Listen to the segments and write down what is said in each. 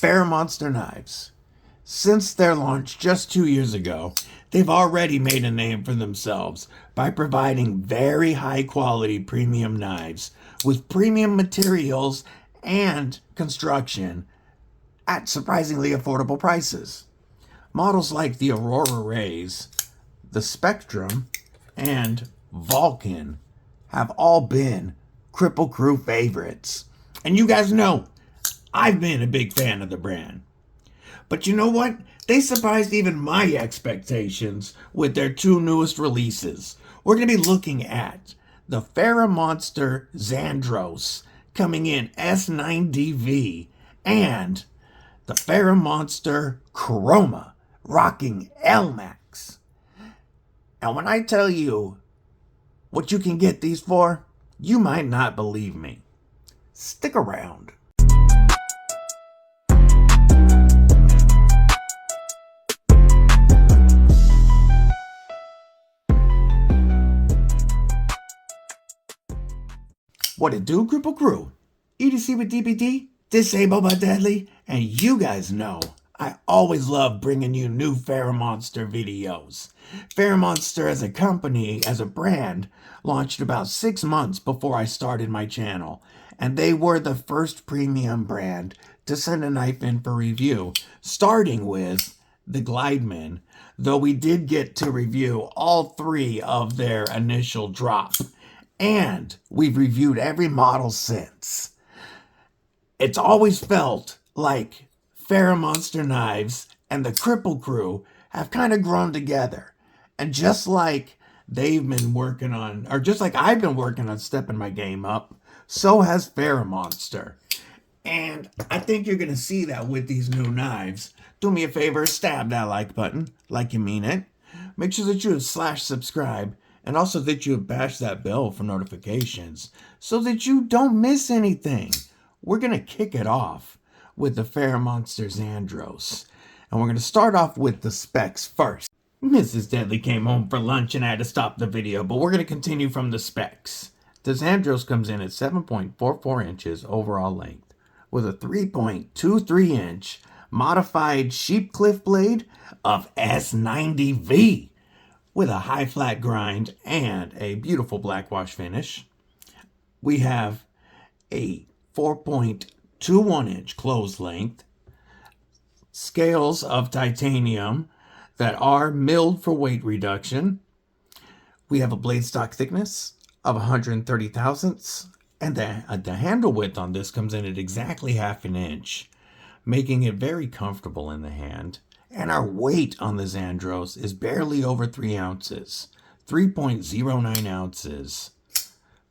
FerraMonster knives. Since their launch just 2 years ago, they've already made a name for themselves by providing very high quality premium knives with premium materials and construction at surprisingly affordable prices. Models like the Aurora Rays, the Spectrum, and Vulcan have all been Kripple Krew favorites. And you guys know, I've been a big fan of the brand. But you know what? They surprised even my expectations with their two newest releases. We're going to be looking at the FerraMonster Xandros coming in S90V and the FerraMonster Kroma rocking Elmax. And when I tell you what you can get these for, you might not believe me. Stick around. What it do, Kripple Krew? EDCwithDBD, Disabled but Deadly, and you guys know I always love bringing you new FerraMonster videos. FerraMonster as a company, as a brand, launched about 6 months before I started my channel, and they were the first premium brand to send a knife in for review, starting with the Glideman, though we did get to review all 3 of their initial drop. And we've reviewed every model since. It's always felt like FerraMonster knives and the Kripple Krew have kind of grown together. And just like they've been working on, or just like I've been working on stepping my game up, so has FerraMonster. And I think you're going to see that with these new knives. Do me a favor, stab that like button like you mean it. Make sure that you subscribe. And also that you bash that bell for notifications so that you don't miss anything. We're going to kick it off with the FerraMonster Xandros. And we're going to start off with the specs first. Mrs. Deadly came home for lunch and I had to stop the video, but we're going to continue from the specs. The Xandros comes in at 7.44 inches overall length with a 3.23 inch modified sheep cliff blade of S90V. With a high flat grind and a beautiful black wash finish. We have a 4.21 inch closed length, scales of titanium that are milled for weight reduction. We have a blade stock thickness of 130 thousandths, and the handle width on this comes in at exactly 1/2 inch, making it very comfortable in the hand. And our weight on the Xandros is barely over 3 ounces, 3.09 ounces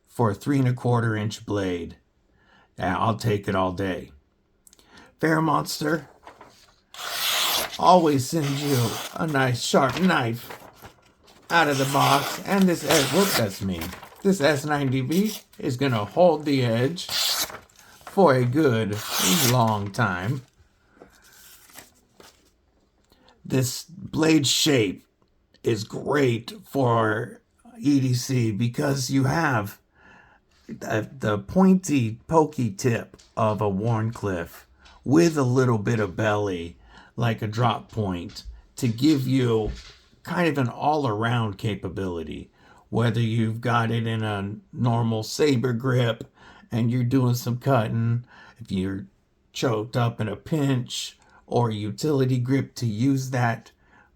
for a 3 1/4 inch blade. I'll take it all day. FerraMonster always sends you a nice sharp knife out of the box, and this This S90V is gonna hold the edge for a good long time. This blade shape is great for EDC because you have the pointy, pokey tip of a Wharncliffe with a little bit of belly, like a drop point, to give you kind of an all-around capability. Whether you've got it in a normal saber grip and you're doing some cutting, if you're choked up in a pinch, or utility grip to use that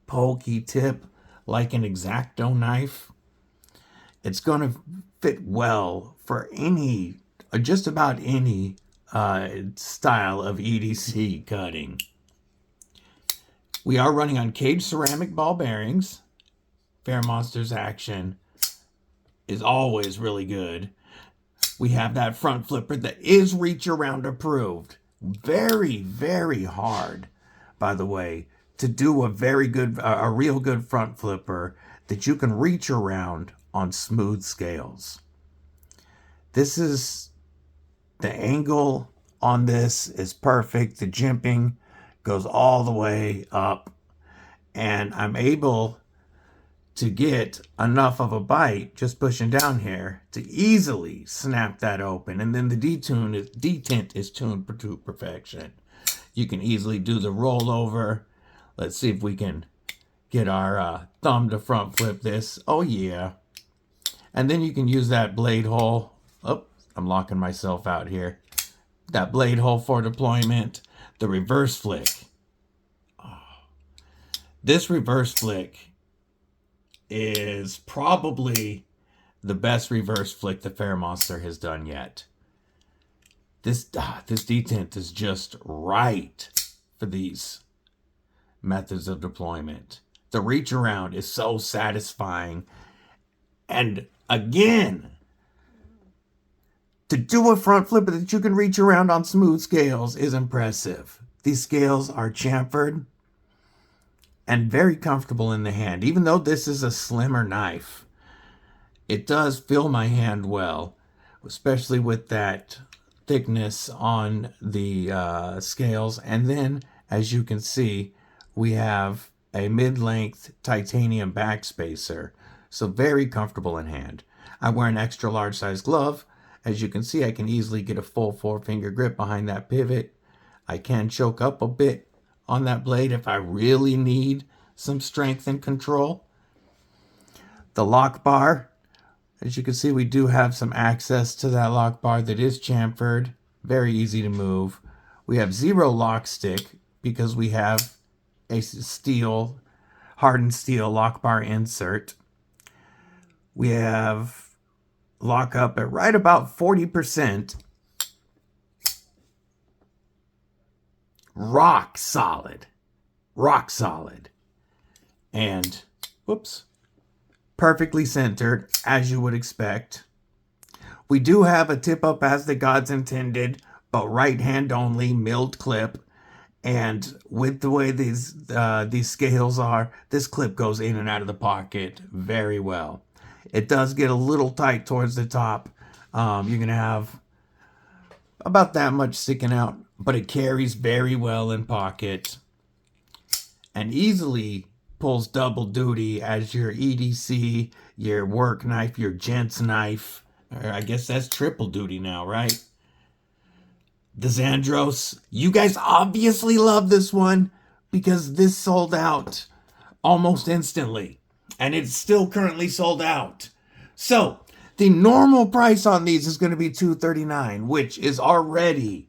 pokey tip like an X-Acto knife, it's going to fit well for just about any style of EDC cutting. We are running on caged ceramic ball bearings. FerraMonster's action is always really good. We have that front flipper that is reach around approved. Very, very hard, by the way, to do a real good front flipper that you can reach around on smooth scales. The angle on this is perfect. The jimping goes all the way up, and I'm able to get enough of a bite just pushing down here to easily snap that open. And then the detent is tuned to perfection. You can easily do the rollover. Let's see if we can get our thumb to front flip this. Oh yeah. And then you can use that blade hole. Oh, I'm locking myself out here. That blade hole for deployment. The reverse flick. Oh. This reverse flick is probably the best reverse flick the FerraMonster has done yet. This detent is just right for these methods of deployment. The reach around is so satisfying. And again, to do a front flipper that you can reach around on smooth scales is impressive. These scales are chamfered and very comfortable in the hand. Even though this is a slimmer knife, it does feel my hand well, especially with that thickness on the scales. And then, as you can see, we have a mid-length titanium backspacer, so very comfortable in hand. I wear an extra large size glove. As you can see, I can easily get a full 4-finger grip behind that pivot. I can choke up a bit on that blade if I really need some strength and control. The lock bar, as you can see, we do have some access to that lock bar that is chamfered. Very easy to move. We have 0 lock stick because we have a steel, hardened steel lock bar insert. We have lock up at right about 40%. Rock solid. Rock solid. And, whoops, perfectly centered, as you would expect. We do have a tip up as the gods intended, but right hand only, milled clip. And with the way these scales are, this clip goes in and out of the pocket very well. It does get a little tight towards the top. You're going to have about that much sticking out, but it carries very well in pocket and easily pulls double duty as your EDC, your work knife, your gents knife. Or I guess that's triple duty now, right? The Xandros. You guys obviously love this one because this sold out almost instantly. And it's still currently sold out. So, the normal price on these is going to be $239, which is already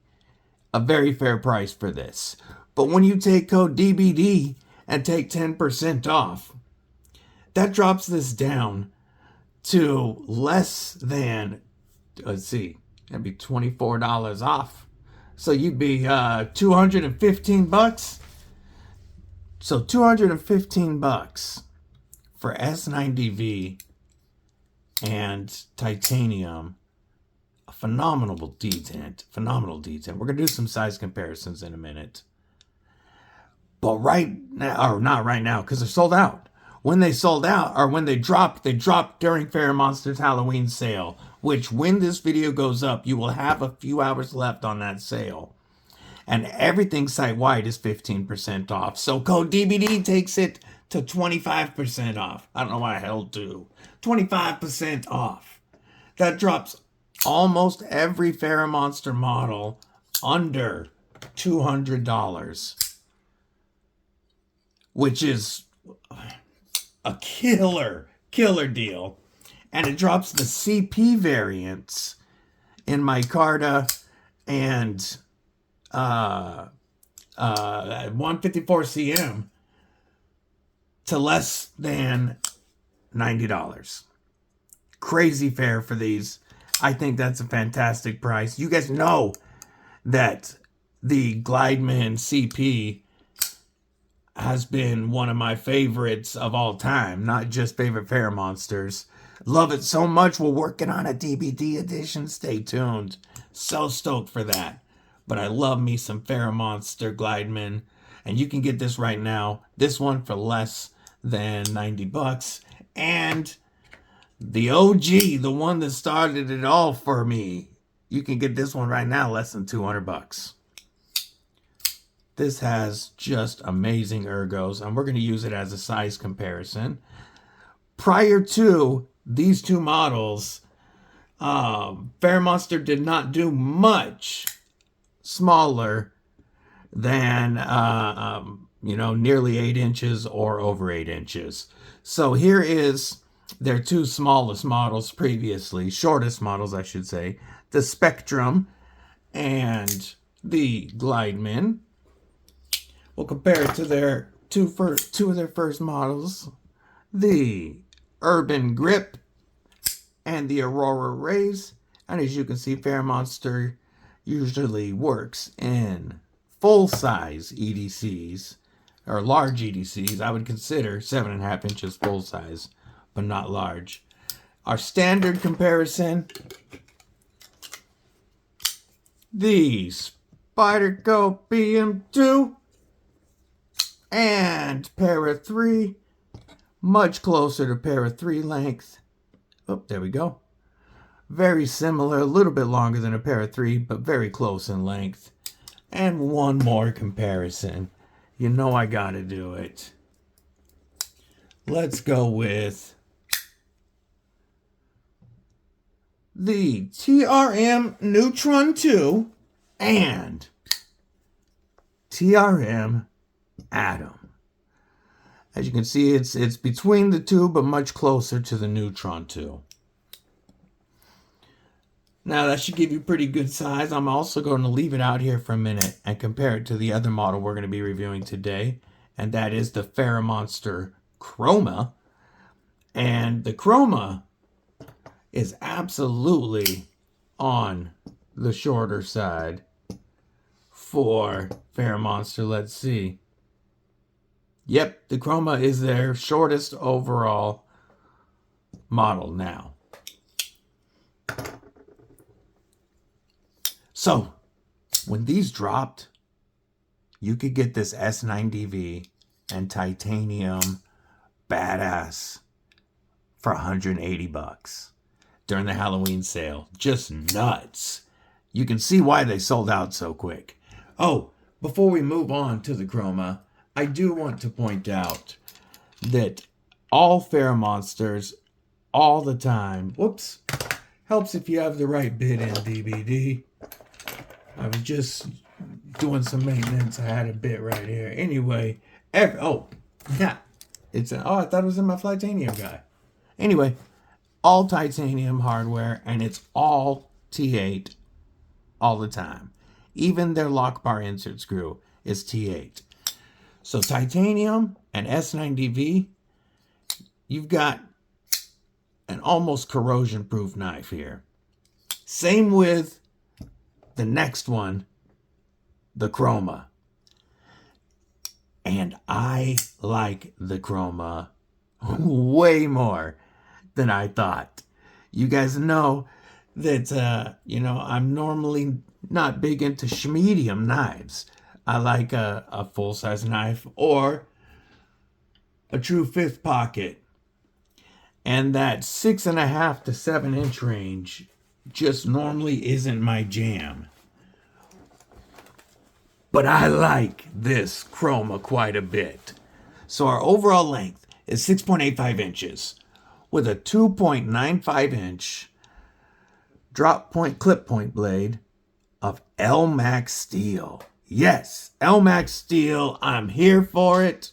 a very fair price for this. But when you take code DBD and take 10% off, that drops this down to less than, let's see, that'd be $24 off. So you'd be $215. So $215 for S90V and titanium. A phenomenal detent. Phenomenal detent. We're going to do some size comparisons in a minute. But right now, or not right now, because they're sold out. When they sold out, or when they dropped during FerraMonster's Halloween sale, which when this video goes up, you will have a few hours left on that sale. And everything site-wide is 15% off. So code DBD takes it to 25% off. I don't know why I held to. 25% off. That drops almost every FerraMonster model under $200. Which is a killer deal. And it drops the CP variants in micarta and 154cm to less than $90. Crazy fair for these. I think that's a fantastic price. You guys know that the Glideman CP has been one of my favorites of all time, not just favorite FerraMonsters. Love it so much. We're working on a DBD edition. Stay tuned. So stoked for that. But I love me some FerraMonster Glideman. And you can get this right now. This one for less than $90. And the OG, the one that started it all for me, you can get this one right now less than $200. This has just amazing ergos, and we're going to use it as a size comparison. Prior to these two models, FerraMonster did not do much smaller than, nearly 8 inches or over 8 inches. So here is their two smallest models previously, shortest models, I should say, the Spectrum and the Glideman. We'll compare it to their two of their first models, the Urban Grip and the Aurora Rays. And as you can see, FerraMonster usually works in full-size EDCs, or large EDCs. I would consider 7.5 inches full-size, but not large. Our standard comparison, the Spyderco BM2 and Para 3, much closer to Para 3 length. Oh, there we go. Very similar, a little bit longer than a Para 3, but very close in length. And one more comparison. You know I gotta do it. Let's go with the TRM Neutron 2 and TRM Atom. As you can see, it's between the two, but much closer to the Neutron 2. Now that should give you pretty good size. I'm also going to leave it out here for a minute and compare it to the other model we're going to be reviewing today, and that is the FerraMonster Kroma. And the Kroma is absolutely on the shorter side for FerraMonster. Let's see. Yep, the Kroma is their shortest overall model now. So, when these dropped, you could get this S90V and titanium badass for $180 during the Halloween sale. Just nuts. You can see why they sold out so quick. Oh, before we move on to the Kroma, I do want to point out that all FerraMonsters, all the time, whoops, helps if you have the right bit in DBD. I was just doing some maintenance. I had a bit right here. Anyway, I thought it was in my Flightanium guy. Anyway, all titanium hardware, and it's all T8 all the time. Even their lock bar insert screw is T8. So titanium and S90V, you've got an almost corrosion-proof knife here. Same with the next one, the Kroma. And I like the Kroma way more than I thought. You guys know that, I'm normally not big into medium knives. I like a full-size knife or a true fifth pocket. And that 6.5 to 7 inch range just normally isn't my jam. But I like this Kroma quite a bit. So our overall length is 6.85 inches with a 2.95 inch drop point clip point blade of Elmax steel. Yes, Elmax steel. I'm here for it.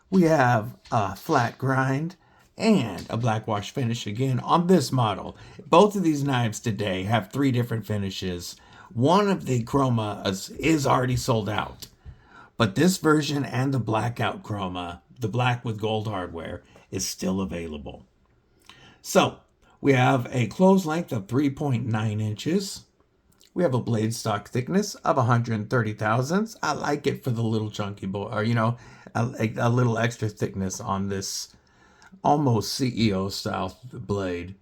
We have a flat grind and a black wash finish again on this model. Both of these knives today have 3 different finishes. One of the Kroma is already sold out, but this version and the blackout Kroma, the black with gold hardware, is still available. So we have a close length of 3.9 inches. We have a blade stock thickness of 130 thousandths. I like it for the little chunky boy, or a little extra thickness on this almost CEO style blade.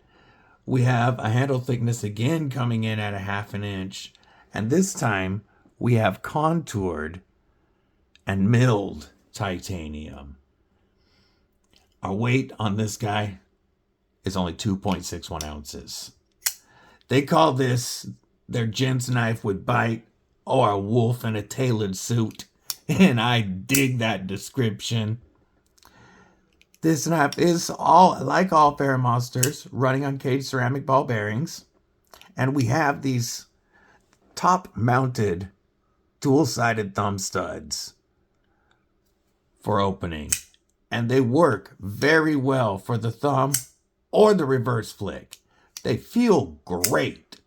We have a handle thickness again coming in at 1/2 inch, and this time we have contoured and milled titanium. Our weight on this guy is only 2.61 ounces. They call this their gents knife with bite, or a wolf in a tailored suit, and I dig that description. This knife is like all FerraMonsters, running on caged ceramic ball bearings. And we have these top-mounted dual-sided thumb studs for opening, and they work very well for the thumb or the reverse flick. They feel great,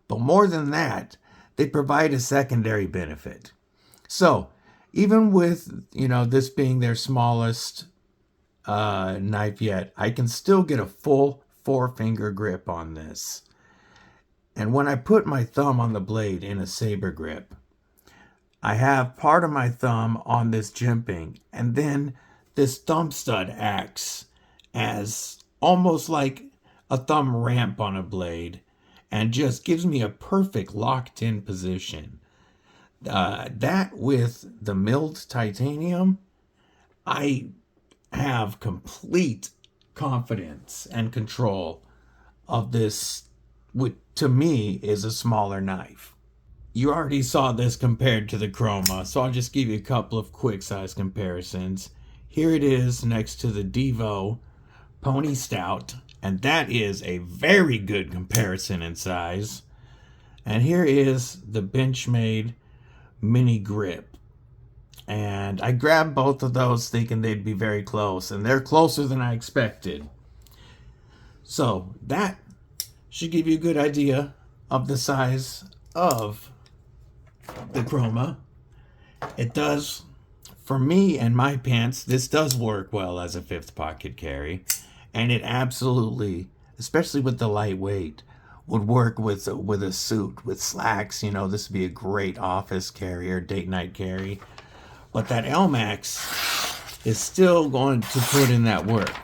but more than that, they provide a secondary benefit. So even with, this being their smallest knife yet, I can still get a full 4-finger grip on this. And when I put my thumb on the blade in a saber grip, I have part of my thumb on this jimping, and then this thumb stud acts as almost like a thumb ramp on a blade and just gives me a perfect locked in position. That with the milled titanium, I have complete confidence and control of this, which to me is a smaller knife. You already saw this compared to the Kroma, so I'll just give you a couple of quick size comparisons. Here it is next to the Devo Pony Stout, and that is a very good comparison in size. And here is the Benchmade Mini Grip. And I grabbed both of those thinking they'd be very close, and they're closer than I expected. So that should give you a good idea of the size of the Kroma. It does, for me and my pants, this does work well as a 5th pocket carry, and it absolutely, especially with the lightweight, would work with a suit, with slacks. This would be a great office carry or date night carry. But that Elmax is still going to put in that work.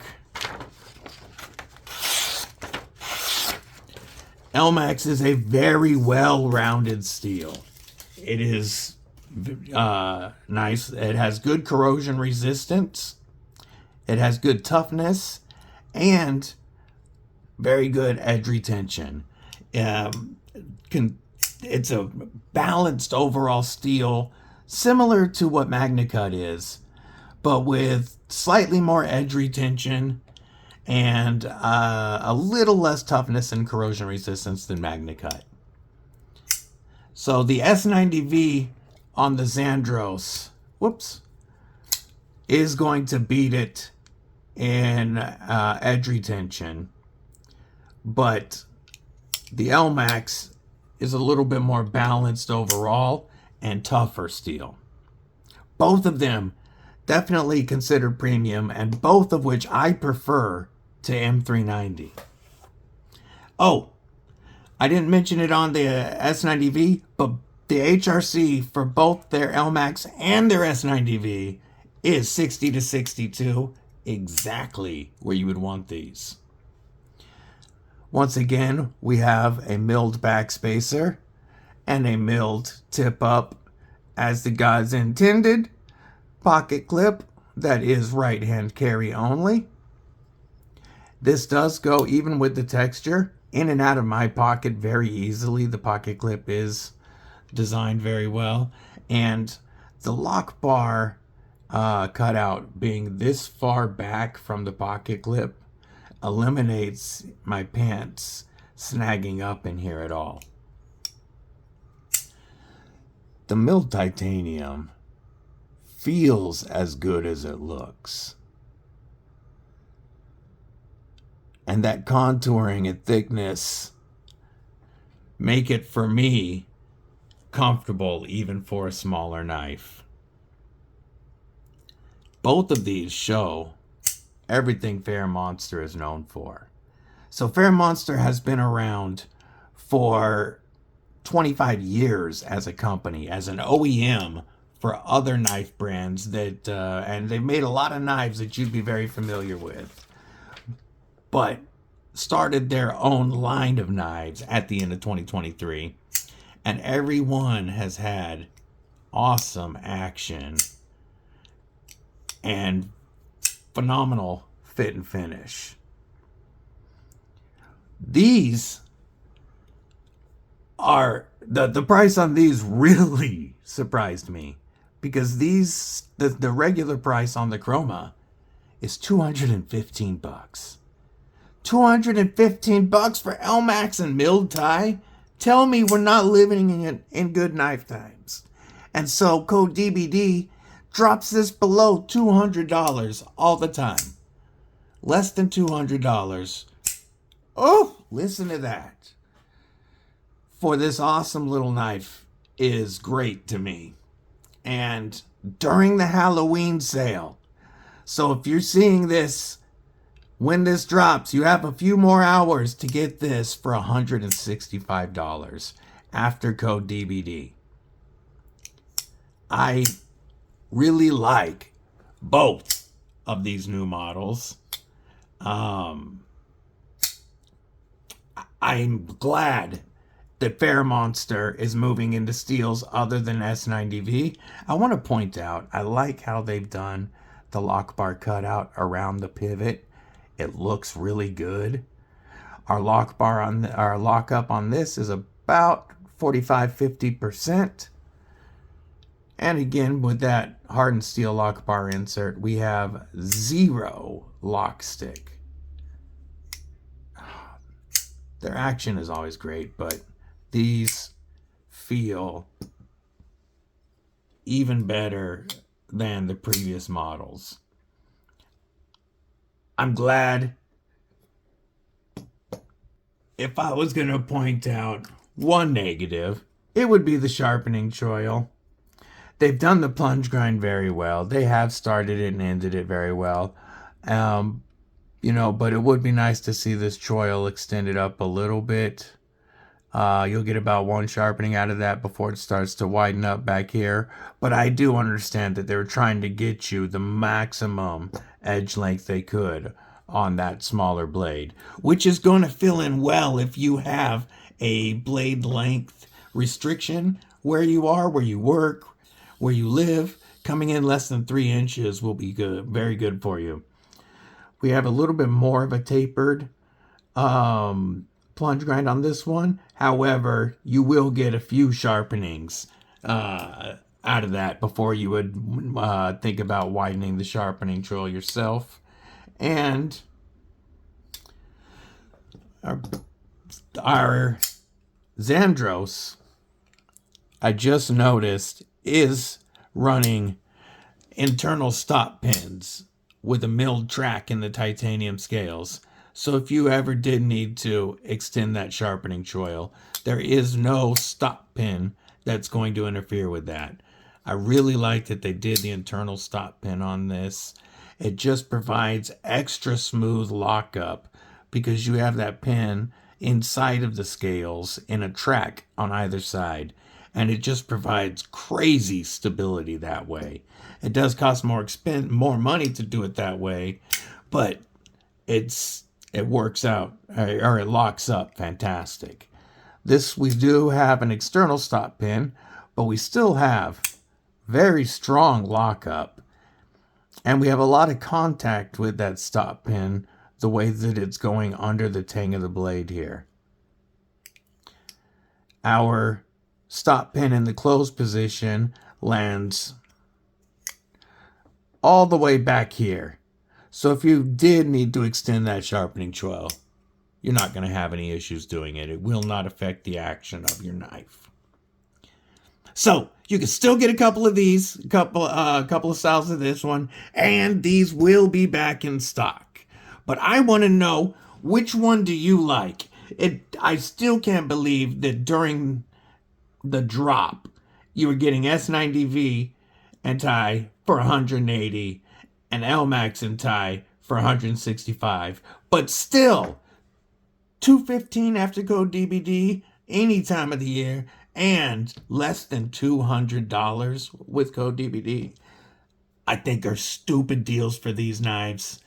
Elmax is a very well-rounded steel. It is nice. It has good corrosion resistance. It has good toughness and very good edge retention. It's a balanced overall steel, similar to what MagnaCut is, but with slightly more edge retention and a little less toughness and corrosion resistance than MagnaCut. So the S90V on the Xandros, is going to beat it in edge retention, but the Elmax is a little bit more balanced overall and tougher steel. Both of them definitely considered premium, and both of which I prefer to M390. Oh, I didn't mention it on the S90V, but the HRC for both their Elmax and their S90V is 60 to 62, exactly where you would want these. Once again, we have a milled backspacer and a milled tip up as the gods intended pocket clip that is right hand carry only. This does go, even with the texture, in and out of my pocket very easily. The pocket clip is designed very well, and the lock bar cutout being this far back from the pocket clip eliminates my pants snagging up in here at all. The milled titanium feels as good as it looks. And that contouring and thickness make it, for me, comfortable even for a smaller knife. Both of these show everything FerraMonster is known for. So FerraMonster has been around for 25 years as a company, as an OEM for other knife brands that, and they've made a lot of knives that you'd be very familiar with, but started their own line of knives at the end of 2023, and every one has had awesome action and phenomenal fit and finish. These are, the price on these really surprised me, because these, the regular price on the Kroma is $215. $215 for Elmax and milled tie? Tell me we're not living in good knife times. And so code DBD drops this below $200 all the time. Less than $200. Oh, listen to that. For this awesome little knife is great to me. And during the Halloween sale. So if you're seeing this when this drops, you have a few more hours to get this for $165 after code DBD. I really like both of these new models. I'm glad that FerraMonster is moving into steels other than S90V. I want to point out, I like how they've done the lock bar cutout around the pivot. It looks really good. Our lock bar on our lockup on this is about 45-50%. And again, with that hardened steel lock bar insert, we have 0 lock stick. Their action is always great, but these feel even better than the previous models. I'm glad. If I was going to point out one negative, it would be the sharpening choil. They've done the plunge grind very well. They have started it and ended it very well. You know, but it would be nice to see this choil extended up a little bit. You'll get about 1 sharpening out of that before it starts to widen up back here. But I do understand that they were trying to get you the maximum edge length they could on that smaller blade, which is going to fill in well if you have a blade length restriction where you are, where you work, where you live. Coming in less than 3 inches will be good, very good for you. We have a little bit more of a tapered plunge grind on this one. However, you will get a few sharpenings out of that before you would think about widening the sharpening choil yourself. And our Xandros, I just noticed, is running internal stop pins with a milled track in the titanium scales. So if you ever did need to extend that sharpening choil, there is no stop pin that's going to interfere with that. I really like that they did the internal stop pin on this. It just provides extra smooth lockup because you have that pin inside of the scales in a track on either side. And it just provides crazy stability that way. It does cost more money to do it that way, but it works out, or it locks up fantastic. This, we do have an external stop pin, but we still have very strong lockup. And we have a lot of contact with that stop pin, the way that it's going under the tang of the blade here. Our stop pin in the closed position lands all the way back here. So if you did need to extend that sharpening choil, you're not going to have any issues doing it. It will not affect the action of your knife. So you can still get a couple of these, a couple of styles of this one, and these will be back in stock. But I want to know, which one do you like? I still can't believe that during the drop, you were getting S90V and tie for $180 and Elmax and tie for $165. But still, $215 after code DBD any time of the year, and less than $200 with code DBD. I think are stupid deals for these knives.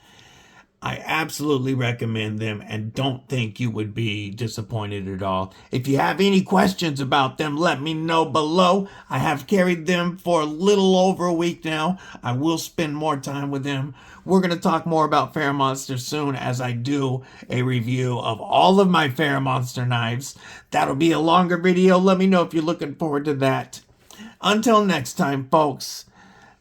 I absolutely recommend them and don't think you would be disappointed at all. If you have any questions about them, let me know below. I have carried them for a little over a week now. I will spend more time with them. We're going to talk more about FerraMonster soon as I do a review of all of my FerraMonster knives. That'll be a longer video. Let me know if you're looking forward to that. Until next time, folks.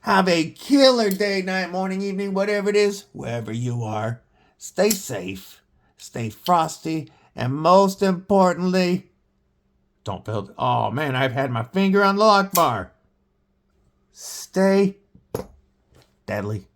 Have a killer day, night, morning, evening, whatever it is, wherever you are. Stay safe, stay frosty, and most importantly, don't feel... Oh, man, I've had my finger on the lock bar. stay deadly.